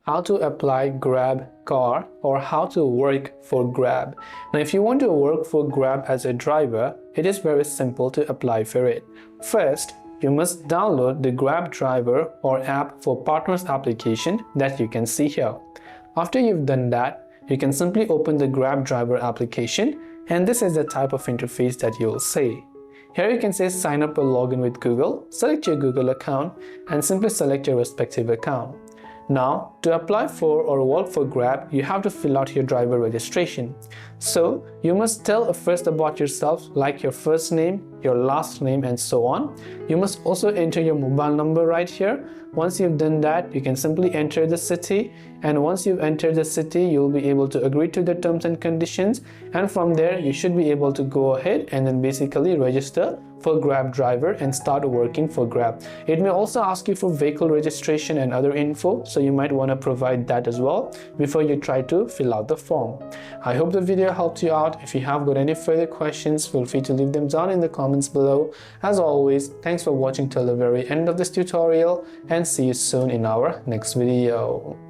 how to apply Grab car or how to work for Grab. Now if you want to work for Grab as a driver, it is very simple to apply for it. First, you must download the Grab driver or app for partners application that you can see here. After you've done that, you can simply open the Grab driver application, and this is the type of interface that you will see. Here you can say sign up or login with Google, select your Google account and simply select your respective account. Now, to apply for or work for Grab, you have to fill out your driver registration. So, you must tell first about yourself, like your first name, your last name and so on. You must also enter your mobile number right here. Once you've done that, you can simply enter the city, and once you've entered the city, you'll be able to agree to the terms and conditions, and from there you should be able to go ahead and then basically register for Grab driver and start working for Grab. It may also ask you for vehicle registration and other info, so you might want to provide that as well before you try to fill out the form. I hope the video helped you out. If you have got any further questions, feel free to leave them down in the comments below. As always, thanks for watching till the very end of this tutorial, and see you soon in our next video.